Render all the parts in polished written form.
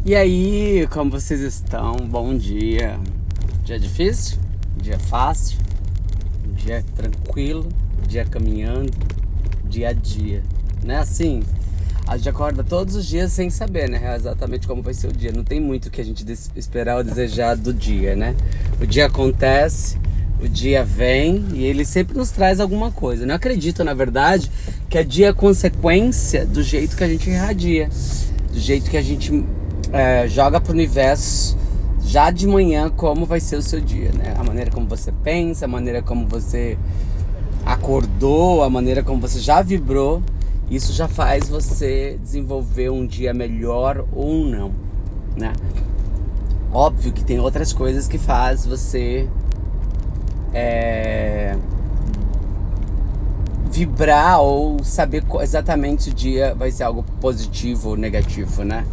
E aí, como vocês estão? Bom dia. Dia difícil? Dia fácil? Dia tranquilo? Dia caminhando? Dia a dia. Não é assim? A gente acorda todos os dias sem saber, né? Exatamente como vai ser o dia. Não tem muito o que a gente esperar ou desejar do dia, né? O dia acontece, o dia vem e ele sempre nos traz alguma coisa. Eu não acredito, na verdade, que a dia é consequência do jeito que a gente irradia, do jeito que a gente joga pro universo já de manhã como vai ser o seu dia, né? A maneira como você pensa, a maneira como você acordou, a maneira como você já vibrou, isso já faz você desenvolver um dia melhor ou não, né? Óbvio que tem outras coisas que faz você vibrar ou saber exatamente se o dia vai ser algo positivo ou negativo, né?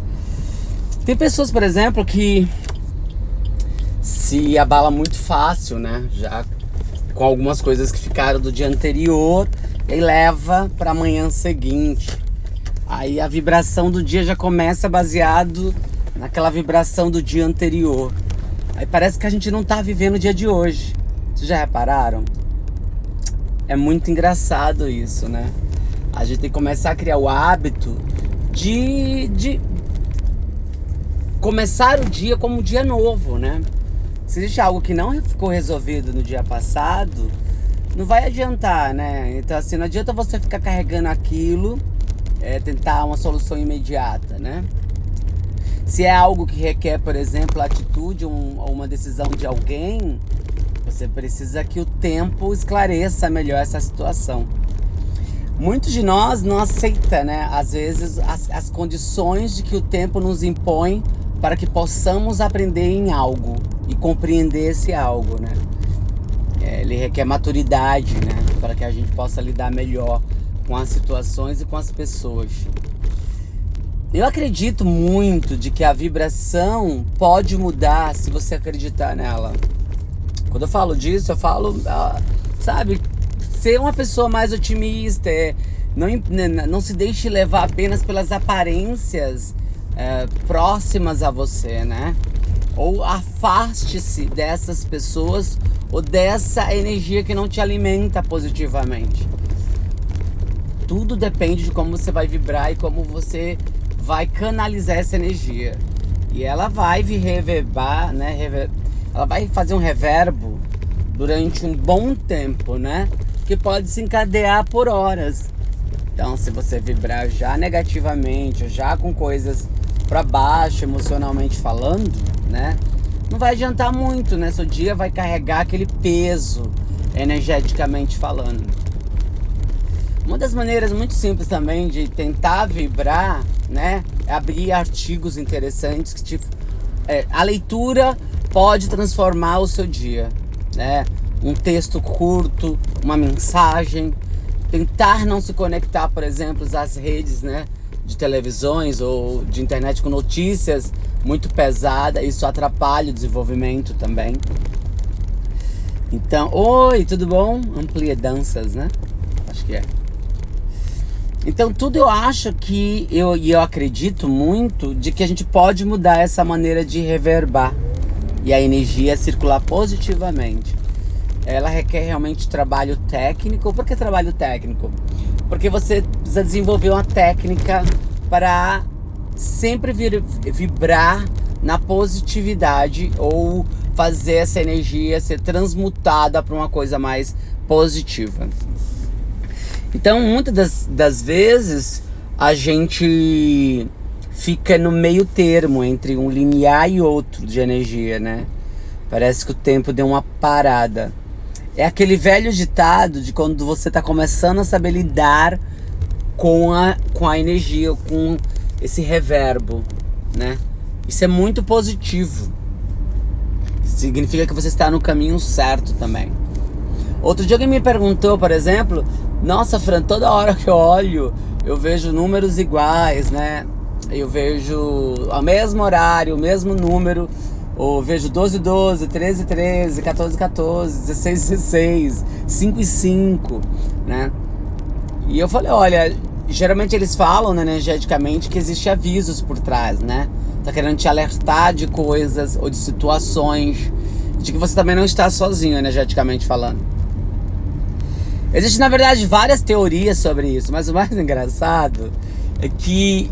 Tem pessoas, por exemplo, que se abala muito fácil, né? Já com algumas coisas que ficaram do dia anterior e leva para a manhã seguinte. Aí a vibração do dia já começa baseado naquela vibração do dia anterior. Aí parece que a gente não tá vivendo o dia de hoje. Vocês já repararam? É muito engraçado isso, né? A gente tem que começar a criar o hábito de começar o dia como um dia novo, né? Se existe algo que não ficou resolvido no dia passado, não vai adiantar, né? Então assim, não adianta você ficar carregando aquilo, tentar uma solução imediata, né? Se é algo que requer, por exemplo, a atitude ou uma decisão de alguém, você precisa que o tempo esclareça melhor essa situação. Muitos de nós não aceitam, né? Às vezes as condições de que o tempo nos impõe para que possamos aprender em algo e compreender esse algo, né? Ele requer maturidade, né? Para que a gente possa lidar melhor com as situações e com as pessoas. Eu acredito muito de que a vibração pode mudar se você acreditar nela. Quando eu falo disso, eu falo, sabe, ser uma pessoa mais otimista, não se deixe levar apenas pelas aparências próximas a você, né? Ou afaste-se dessas pessoas ou dessa energia que não te alimenta positivamente. Tudo depende de como você vai vibrar e como você vai canalizar essa energia. E ela vai reverberar, né? Ela vai fazer um reverbo durante um bom tempo, né? Que pode se encadear por horas. Então, se você vibrar já negativamente, já com coisas para baixo emocionalmente falando, né? Não vai adiantar muito, né? Seu dia vai carregar aquele peso energeticamente falando. Uma das maneiras muito simples também de tentar vibrar, né? É abrir artigos interessantes que a leitura pode transformar o seu dia, né? Um texto curto, uma mensagem. Tentar não se conectar, por exemplo, às redes, né? De televisões ou de internet com notícias muito pesadas, isso atrapalha o desenvolvimento também. Então, oi, tudo bom? Amplia danças, né? Acho que é. Então tudo eu acho que, eu acredito muito de que a gente pode mudar essa maneira de reverbar e a energia circular positivamente. Ela requer realmente trabalho técnico. Por que trabalho técnico? Porque você precisa desenvolver uma técnica para sempre vibrar na positividade ou fazer essa energia ser transmutada para uma coisa mais positiva. Então, muitas das vezes, a gente fica no meio termo entre um linear e outro de energia, né? Parece que o tempo deu uma parada. É aquele velho ditado de quando você está começando a saber lidar com a energia, com esse reverbo, né? Isso é muito positivo. Significa que você está no caminho certo também. Outro dia alguém me perguntou, por exemplo, nossa, Fran, toda hora que eu olho, eu vejo números iguais, né? Eu vejo ao mesmo horário, o mesmo número, ou vejo 12, 12, 13, 13, 14, 14, 16, 16, 5 e 5, né? E eu falei, olha, geralmente eles falam, né, energeticamente, que existe avisos por trás, né? Tá querendo te alertar de coisas ou de situações, de que você também não está sozinho, energeticamente falando. Existem, na verdade, várias teorias sobre isso, mas o mais engraçado é que,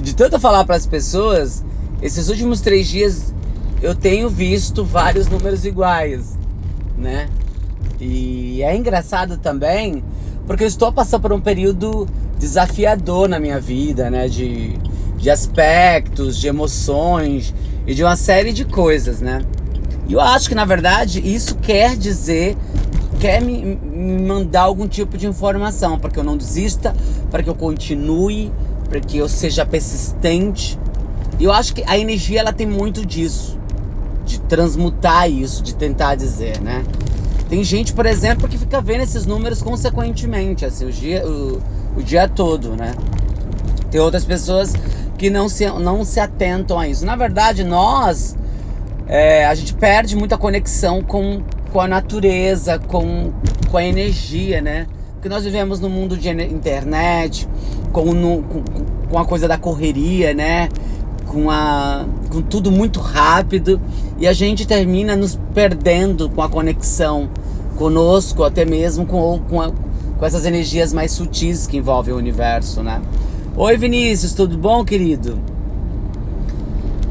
de tanto falar para as pessoas, esses últimos 3 dias eu tenho visto vários números iguais, né? E é engraçado também, porque eu estou passando por um período desafiador na minha vida, né? De aspectos, de emoções e de uma série de coisas, né? E eu acho que, na verdade, isso quer dizer, quer me mandar algum tipo de informação, para que eu não desista, para que eu continue, para que eu seja persistente. E eu acho que a energia, ela tem muito disso, de transmutar isso, de tentar dizer, né? Tem gente, por exemplo, que fica vendo esses números consequentemente, assim, o dia todo, né? Tem outras pessoas que não se atentam a isso. Na verdade, nós, a gente perde muita conexão com a natureza, com a energia, né? Porque nós vivemos num mundo de internet, com a coisa da correria, né? Com tudo muito rápido, e a gente termina nos perdendo com a conexão conosco, até mesmo com essas energias mais sutis que envolvem o universo, né? Oi, Vinícius, tudo bom, querido?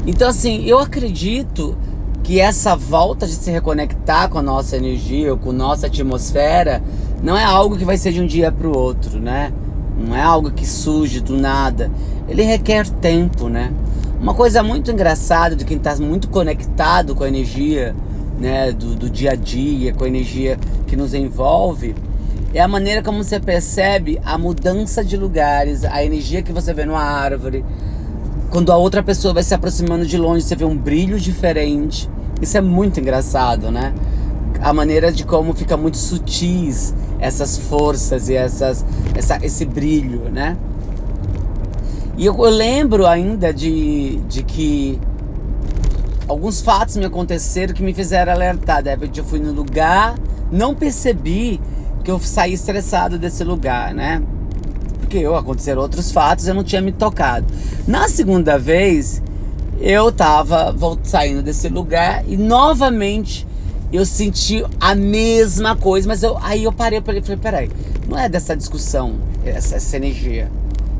Então, assim, eu acredito que essa volta de se reconectar com a nossa energia, ou com a nossa atmosfera, não é algo que vai ser de um dia para o outro, né? Não é algo que surge do nada. Ele requer tempo, né? Uma coisa muito engraçada de quem está muito conectado com a energia, né, do dia a dia, com a energia que nos envolve, é a maneira como você percebe a mudança de lugares, a energia que você vê numa árvore. Quando a outra pessoa vai se aproximando de longe, você vê um brilho diferente. Isso é muito engraçado, né? A maneira de como fica muito sutis essas forças e esse brilho, né? E eu lembro ainda de que alguns fatos me aconteceram que me fizeram alertar. De repente eu fui no lugar, não percebi que eu saí estressado desse lugar, né? Porque aconteceram outros fatos, eu não tinha me tocado. Na segunda vez, eu tava saindo desse lugar e novamente eu senti a mesma coisa. Mas aí eu parei e falei, peraí, não é dessa discussão, essa energia.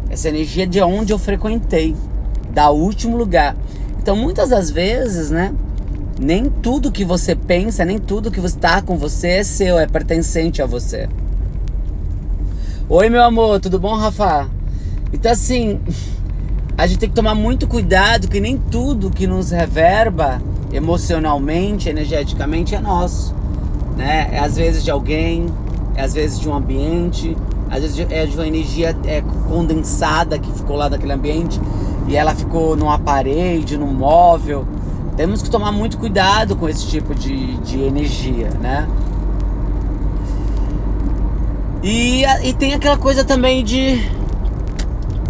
Essa energia de onde eu frequentei, da último lugar. Então, muitas das vezes, né, nem tudo que você pensa, nem tudo que está com você é seu, é pertencente a você. Oi, meu amor, tudo bom, Rafa? Então, assim, a gente tem que tomar muito cuidado, que nem tudo que nos reverba emocionalmente, energeticamente, é nosso, né? É às vezes de alguém, é às vezes de um ambiente, às vezes é de uma energia condensada que ficou lá naquele ambiente e ela ficou numa parede, num móvel. Temos que tomar muito cuidado com esse tipo de energia, né? E tem aquela coisa também de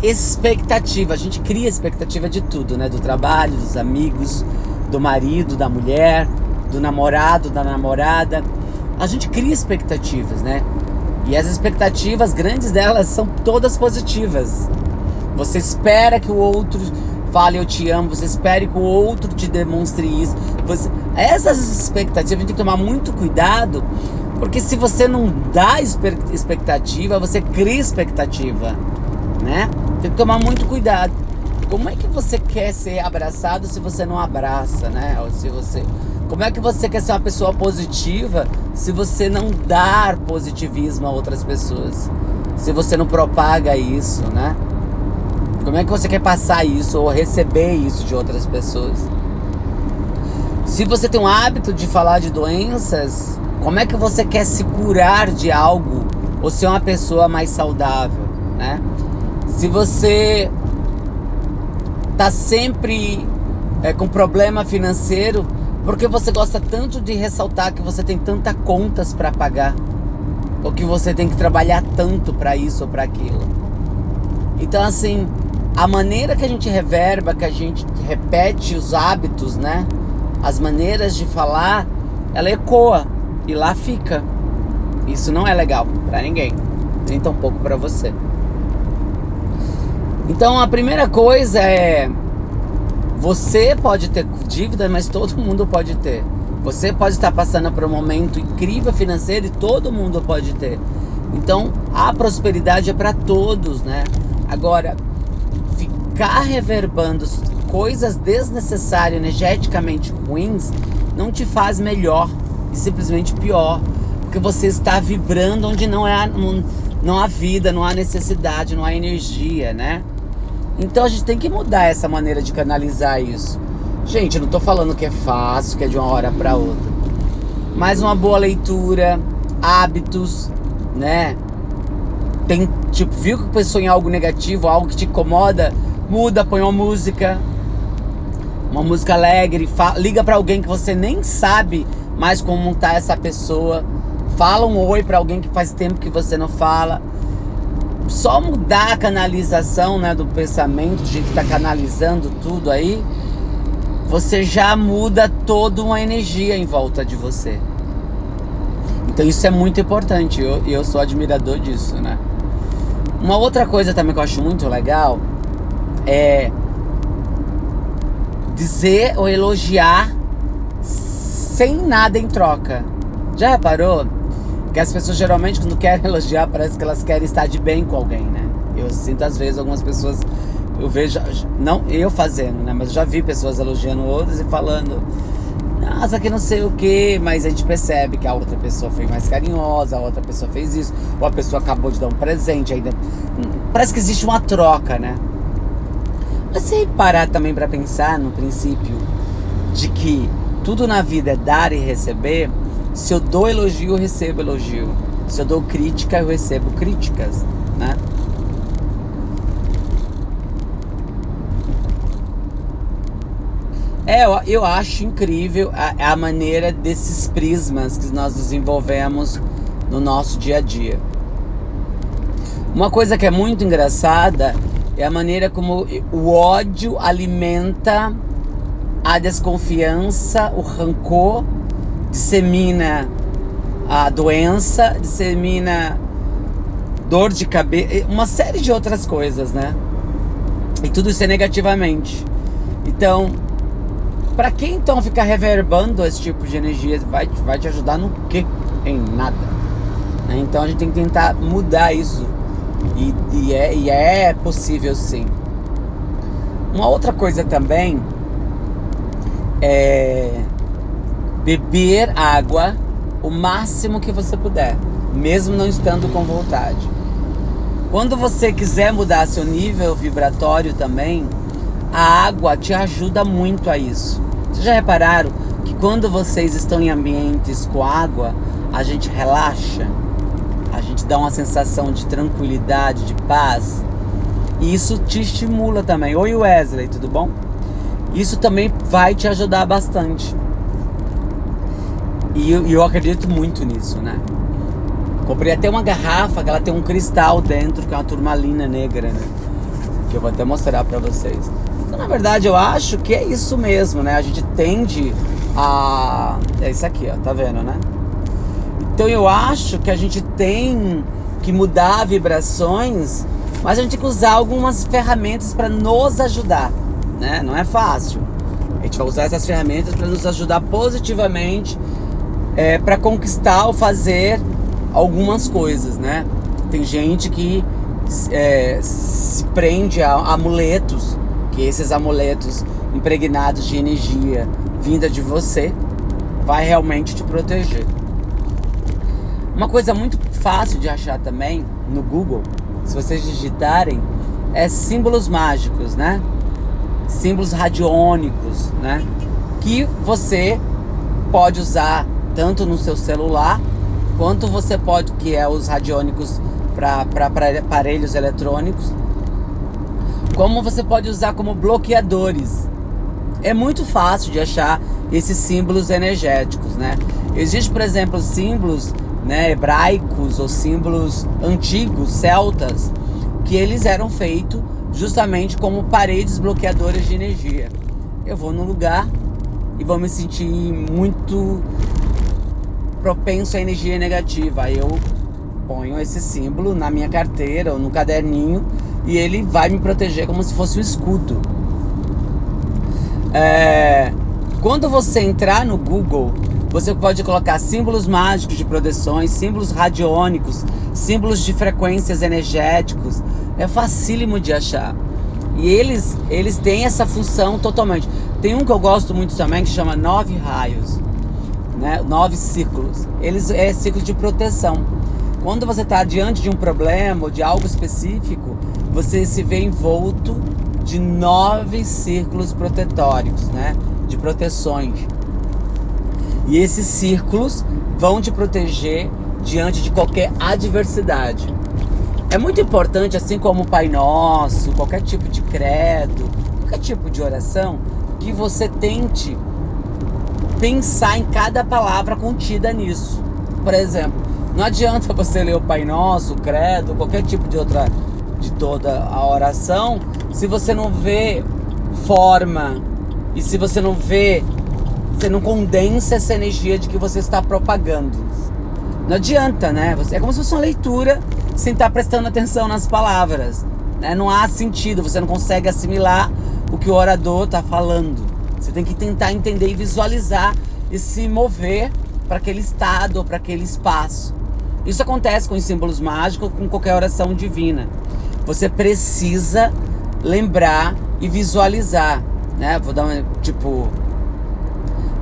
expectativa. A gente cria expectativa de tudo, né? Do trabalho, dos amigos, do marido, da mulher, do namorado, da namorada. A gente cria expectativas, né? E as expectativas, grandes delas, são todas positivas. Você espera que o outro fale eu te amo, você espera que o outro te demonstre isso. Essas expectativas, a gente tem que tomar muito cuidado, porque se você não dá expectativa, você cria expectativa, né? Tem que tomar muito cuidado. Como é que você quer ser abraçado se você não abraça, né? Ou como é que você quer ser uma pessoa positiva se você não dar positivismo a outras pessoas? Se você não propaga isso, né? Como é que você quer passar isso ou receber isso de outras pessoas? Se você tem um hábito de falar de doenças, como é que você quer se curar de algo ou ser uma pessoa mais saudável, né? Se você tá sempre com problema financeiro, porque você gosta tanto de ressaltar que você tem tantas contas para pagar, ou que você tem que trabalhar tanto para isso ou para aquilo. Então, assim, a maneira que a gente reverba, que a gente repete os hábitos, né? As maneiras de falar, ela ecoa e lá fica. Isso não é legal para ninguém, nem tampouco para você. Então a primeira coisa é: você pode ter dívida, mas todo mundo pode ter. Você pode estar passando por um momento incrível financeiro e todo mundo pode ter. Então a prosperidade é para todos, né? Agora, ficar reverbando coisas desnecessárias, energeticamente ruins, não te faz melhor e simplesmente pior, porque você está vibrando onde não há vida, não há necessidade, não há energia, né? Então a gente tem que mudar essa maneira de canalizar isso. Gente, eu não tô falando que é fácil, que é de uma hora para outra, mas uma boa leitura, hábitos, né? Tem, tipo, viu que pensou em algo negativo, algo que te incomoda, muda, põe uma música alegre, liga pra alguém que você nem sabe mais como tá essa pessoa, fala um oi pra alguém que faz tempo que você não fala. Só mudar a canalização, né, do pensamento, do jeito que tá canalizando tudo aí, você já muda toda uma energia em volta de você. Então isso é muito importante, eu sou admirador disso, né? Uma outra coisa também que eu acho muito legal é dizer ou elogiar sem nada em troca. Já reparou que as pessoas geralmente, quando querem elogiar, parece que elas querem estar de bem com alguém, né? Eu sinto às vezes algumas pessoas, eu vejo, não eu fazendo, né? Mas eu já vi pessoas elogiando outras e falando: nossa, que não sei o que, mas a gente percebe que a outra pessoa foi mais carinhosa, a outra pessoa fez isso, ou a pessoa acabou de dar um presente ainda. Parece que existe uma troca, né? Mas se parar também para pensar no princípio de que tudo na vida é dar e receber, se eu dou elogio, eu recebo elogio. Se eu dou crítica, eu recebo críticas, né? Eu acho incrível a maneira desses prismas que nós desenvolvemos no nosso dia a dia. Uma coisa que é muito engraçada é a maneira como o ódio alimenta a desconfiança, o rancor, dissemina a doença, dissemina dor de cabeça, uma série de outras coisas, né? E tudo isso é negativamente. Então, pra que então ficar reverbando esse tipo de energia? Vai te ajudar no quê? Em nada. Então a gente tem que tentar mudar isso. E é possível sim. Uma outra coisa também é beber água o máximo que você puder, mesmo não estando com vontade. Quando você quiser mudar seu nível vibratório também, a água te ajuda muito a isso. Vocês já repararam que quando vocês estão em ambientes com água, a gente relaxa? A gente dá uma sensação de tranquilidade, de paz. E isso te estimula também. Oi Wesley, tudo bom? Isso também vai te ajudar bastante. E eu acredito muito nisso, né? Comprei até uma garrafa que ela tem um cristal dentro, que é uma turmalina negra, né? Que eu vou até mostrar pra vocês. Então, na verdade, eu acho que é isso mesmo, né? A gente tende a... É isso aqui, ó, tá vendo, né? Então eu acho que a gente tem que mudar vibrações, mas a gente tem que usar algumas ferramentas para nos ajudar, né? Não é fácil. A gente vai usar essas ferramentas para nos ajudar positivamente, para conquistar ou fazer algumas coisas, né? Tem gente que se prende a amuletos, que esses amuletos impregnados de energia vinda de você vai realmente te proteger. Uma coisa muito fácil de achar também no Google, se vocês digitarem, é símbolos mágicos, né? Símbolos radiônicos, né? Que você pode usar tanto no seu celular, quanto você pode, que é os radiônicos para aparelhos eletrônicos, como você pode usar como bloqueadores. É muito fácil de achar esses símbolos energéticos, né? Existem, por exemplo, símbolos, né, hebraicos ou símbolos antigos, celtas, que eles eram feitos justamente como paredes bloqueadoras de energia. Eu vou num lugar e vou me sentir muito propenso à energia negativa. Aí eu ponho esse símbolo na minha carteira ou no caderninho e ele vai me proteger como se fosse um escudo. Quando você entrar no Google, você pode colocar símbolos mágicos de proteções, símbolos radiônicos, símbolos de frequências energéticos. É facílimo de achar. E eles têm essa função totalmente. Tem um que eu gosto muito também, que chama 9 raios, né? 9 círculos. Eles é ciclo de proteção. Quando você está diante de um problema ou de algo específico, você se vê envolto de 9 círculos protetórios, né? De proteções. E esses círculos vão te proteger diante de qualquer adversidade. É muito importante, assim como o Pai Nosso, qualquer tipo de credo, qualquer tipo de oração, que você tente pensar em cada palavra contida nisso. Por exemplo, não adianta você ler o Pai Nosso, o credo, qualquer tipo de toda a oração, se você não vê forma e se você não vê, você não condensa essa energia de que você está propagando. Não adianta, né? É como se fosse uma leitura sem estar prestando atenção nas palavras, né? Não há sentido, você não consegue assimilar o que o orador está falando. Você tem que tentar entender e visualizar e se mover para aquele estado ou para aquele espaço. Isso acontece com os símbolos mágicos, com qualquer oração divina. Você precisa lembrar e visualizar, né? Vou dar um tipo...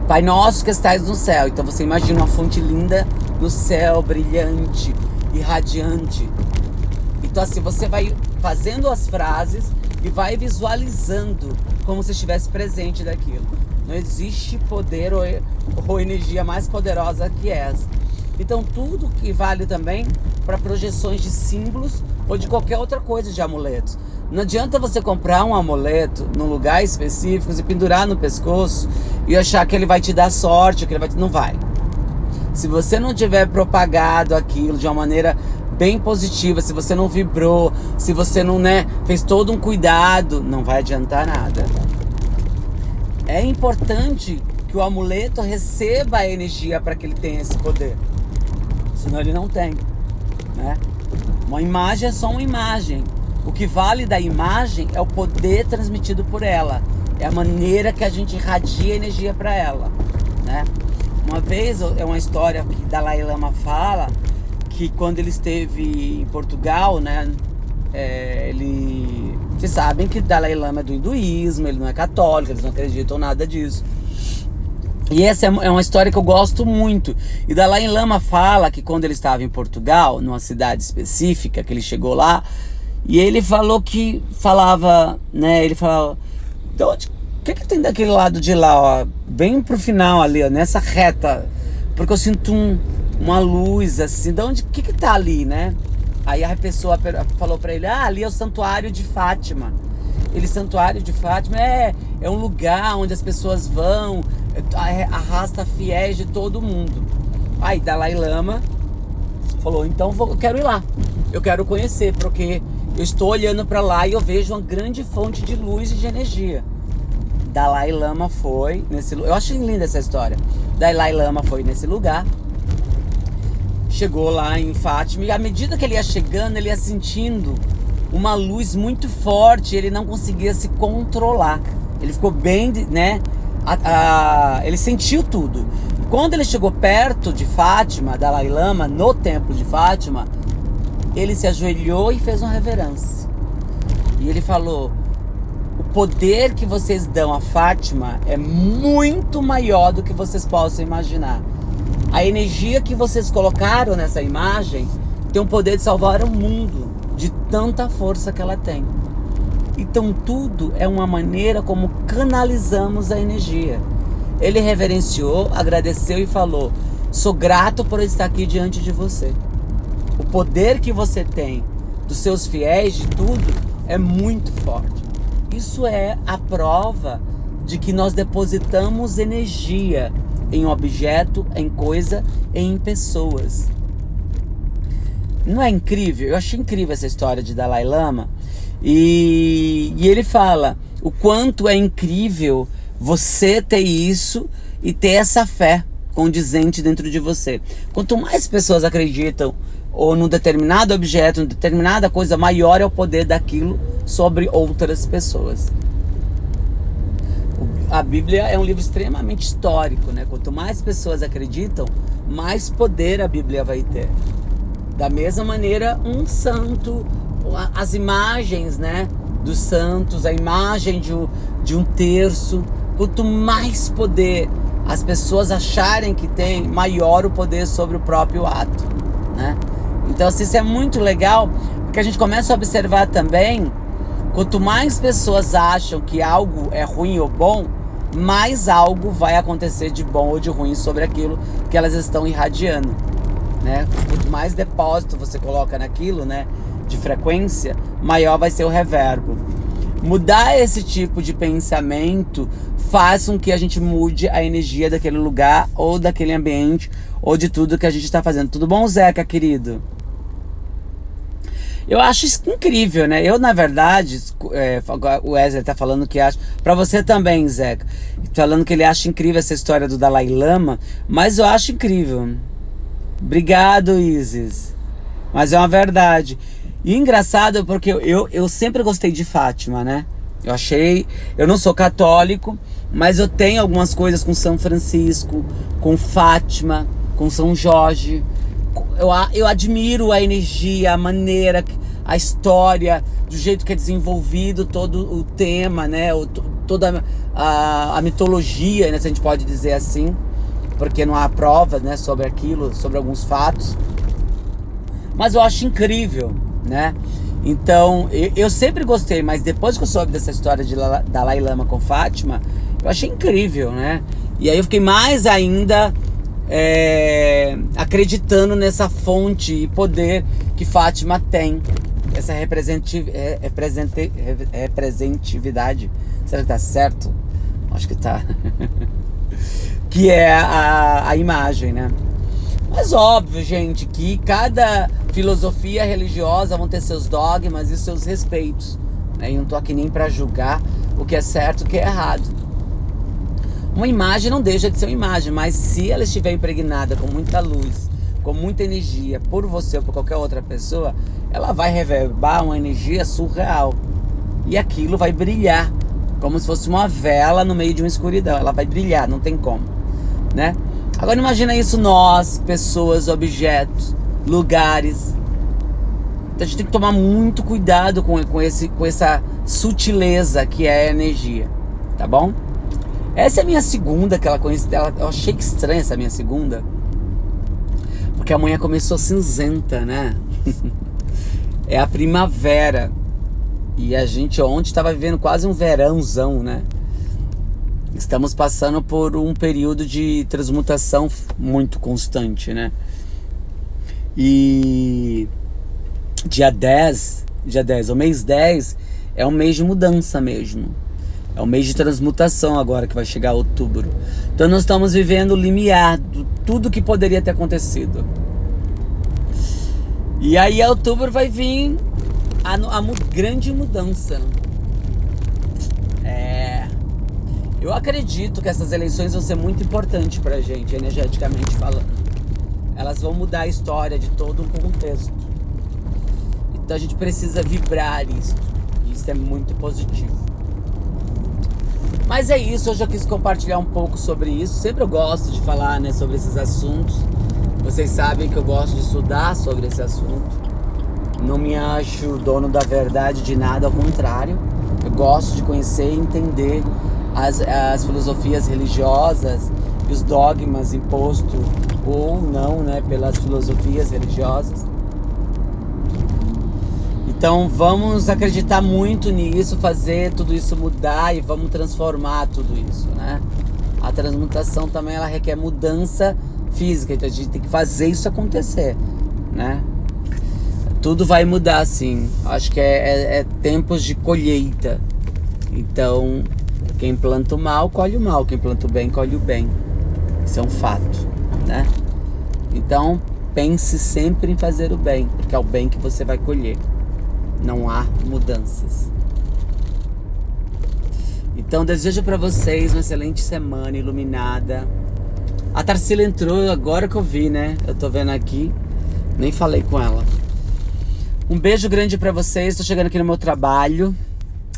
Pai Nosso que estais no céu. Então você imagina uma fonte linda no céu, brilhante, irradiante. Então assim, você vai fazendo as frases e vai visualizando como se estivesse presente daquilo. Não existe poder ou energia mais poderosa que essa. Então tudo que vale também para projeções de símbolos ou de qualquer outra coisa de amuletos. Não adianta você comprar um amuleto num lugar específico e pendurar no pescoço e achar que ele vai te dar sorte, que ele vai não vai. Se você não tiver propagado aquilo de uma maneira bem positiva, se você não vibrou, se você não, né, fez todo um cuidado, não vai adiantar nada. É importante que o amuleto receba a energia para que ele tenha esse poder. Senão ele não tem, né? Uma imagem é só uma imagem. O que vale da imagem é o poder transmitido por ela. É a maneira que a gente irradia energia para ela, né? Uma vez, é uma história que Dalai Lama fala, que quando ele esteve em Portugal, né? Vocês sabem que Dalai Lama é do hinduísmo, ele não é católico, eles não acreditam nada disso. E essa é uma história que eu gosto muito. E Dalai Lama fala que quando ele estava em Portugal, numa cidade específica, que ele chegou lá, e ele falava, de onde, o que tem daquele lado de lá, ó, bem pro final ali, ó, nessa reta, porque eu sinto uma luz assim, de onde, o que tá ali, né? Aí a pessoa falou pra ele, ali é o Santuário de Fátima. Ele, Santuário de Fátima é um lugar onde as pessoas vão, arrasta fiéis de todo mundo. Aí Dalai Lama falou, então eu quero ir lá, eu quero conhecer, porque eu estou olhando para lá e eu vejo uma grande fonte de luz e de energia. Dalai Lama foi nesse lugar. Eu achei linda essa história. Dalai Lama foi nesse lugar, chegou lá em Fátima, e à medida que ele ia chegando, ele ia sentindo uma luz muito forte, ele não conseguia se controlar. Ele ficou bem, né? Ele sentiu tudo. Quando ele chegou perto de Fátima, Dalai Lama, no templo de Fátima, ele se ajoelhou e fez uma reverência. E ele falou, o poder que vocês dão a Fátima é muito maior do que vocês possam imaginar. A energia que vocês colocaram nessa imagem tem o poder de salvar o mundo, de tanta força que ela tem. Então tudo é uma maneira como canalizamos a energia. Ele reverenciou, agradeceu e falou, sou grato por estar aqui diante de você. O poder que você tem dos seus fiéis, de tudo, é muito forte. Isso é a prova de que nós depositamos energia em objeto, em coisa, em pessoas. Não é incrível? Eu achei incrível essa história de Dalai Lama. E ele fala o quanto é incrível você ter isso e ter essa fé condizente dentro de você. Quanto mais pessoas acreditam ou num determinado objeto, numa determinada coisa, maior é o poder daquilo sobre outras pessoas. A Bíblia é um livro extremamente histórico, né? Quanto mais pessoas acreditam, mais poder a Bíblia vai ter. Da mesma maneira, um santo, as imagens, né, dos santos, a imagem de um terço, quanto mais poder as pessoas acharem que tem, maior o poder sobre o próprio ato, né? Então, assim, isso é muito legal, porque a gente começa a observar também, quanto mais pessoas acham que algo é ruim ou bom, mais algo vai acontecer de bom ou de ruim sobre aquilo que elas estão irradiando, né? Quanto mais depósito você coloca naquilo, né, de frequência, maior vai ser o reverbo. Mudar esse tipo de pensamento faz com que a gente mude a energia daquele lugar ou daquele ambiente ou de tudo que a gente está fazendo. Tudo bom, Zeca, querido? Eu acho isso incrível, né? Eu, na verdade, o Wesley tá falando que acha... Pra você também, Zeca. Falando que ele acha incrível essa história do Dalai Lama, mas eu acho incrível. Obrigado, Isis. Mas é uma verdade. E engraçado porque eu sempre gostei de Fátima, né? Eu não sou católico, mas eu tenho algumas coisas com São Francisco, com Fátima, com São Jorge. Eu admiro a energia, a maneira, a história, do jeito que é desenvolvido todo o tema, né? Toda a mitologia, né? Se a gente pode dizer assim, porque não há provas, né, sobre aquilo, sobre alguns fatos. Mas eu acho incrível, né? Então, eu sempre gostei, mas depois que eu soube dessa história de Dalai Lama com Fátima, eu achei incrível, né? E aí eu fiquei mais ainda acreditando nessa fonte e poder que Fátima tem, essa representatividade. Será que tá certo? Acho que tá. Que é a imagem, né? Mas óbvio, gente, que cada filosofia religiosa vão ter seus dogmas e seus respeitos, né? E não tô aqui nem para julgar o que é certo e o que é errado. Uma imagem não deixa de ser uma imagem, mas se ela estiver impregnada com muita luz, com muita energia, por você ou por qualquer outra pessoa, ela vai reverberar uma energia surreal. E aquilo vai brilhar, como se fosse uma vela no meio de uma escuridão. Ela vai brilhar, não tem como, né? Agora imagina isso nós, pessoas, objetos, lugares. Então a gente tem que tomar muito cuidado com essa sutileza que é a energia, tá bom? Essa é a minha segunda que ela conhece. Eu achei que estranha essa minha segunda, porque amanhã começou cinzenta, né? É a primavera. E a gente ontem estava vivendo quase um verãozão, né? Estamos passando por um período de transmutação muito constante, né? E dia 10, o mês 10 é um mês de mudança mesmo. É um mês de transmutação agora que vai chegar outubro. Então nós estamos vivendo o limiar de tudo que poderia ter acontecido. E aí outubro vai vir a grande mudança. Eu acredito que essas eleições vão ser muito importantes pra gente, energeticamente falando. Elas vão mudar a história de todo um contexto. Então a gente precisa vibrar isso. Isso é muito positivo. Mas é isso, hoje eu quis compartilhar um pouco sobre isso. Sempre eu gosto de falar, né, sobre esses assuntos. Vocês sabem que eu gosto de estudar sobre esse assunto. Não me acho dono da verdade de nada, ao contrário. Eu gosto de conhecer e entender as filosofias religiosas e os dogmas impostos ou não, né, pelas filosofias religiosas. Então vamos acreditar muito nisso, fazer tudo isso mudar e vamos transformar tudo isso, né? A transmutação também ela requer mudança física, então a gente tem que fazer isso acontecer, né? Tudo vai mudar, sim. Acho que é tempos de colheita. Então, quem planta o mal, colhe o mal. Quem planta o bem, colhe o bem. Isso é um fato, né? Então, pense sempre em fazer o bem, porque é o bem que você vai colher. Não há mudanças. Então, desejo para vocês uma excelente semana iluminada. A Tarsila entrou agora que eu vi, né? Eu tô vendo aqui. Nem falei com ela. Um beijo grande pra vocês. Tô chegando aqui no meu trabalho.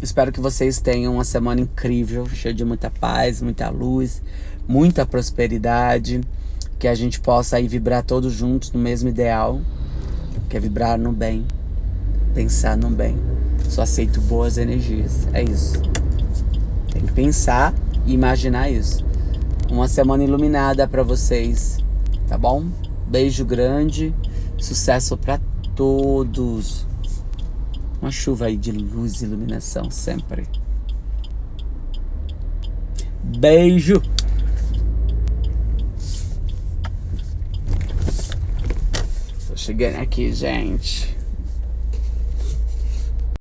Espero que vocês tenham uma semana incrível, cheia de muita paz, muita luz, muita prosperidade. Que a gente possa aí vibrar todos juntos no mesmo ideal, que é vibrar no bem, pensar no bem. Só aceito boas energias, é isso. Tem que pensar e imaginar isso. Uma semana iluminada pra vocês, tá bom? Beijo grande, sucesso pra todos. Uma chuva aí de luz e iluminação sempre. Beijo! Tô chegando aqui, gente.